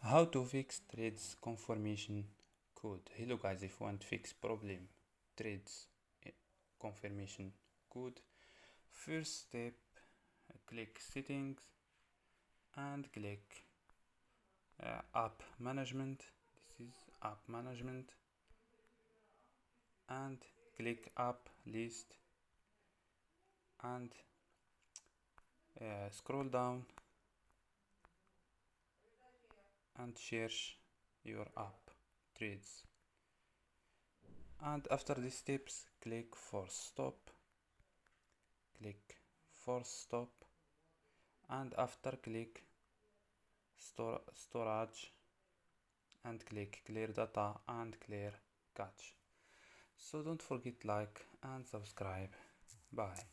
How to fix trades confirmation code. Hello guys, if you want to fix problem trades confirmation code, first step, click settings and click app management. This is app management, and click app list and scroll down and search your app trades, and after these steps click force stop, and after click storage and click clear data and clear cache. So don't forget like and subscribe. Bye.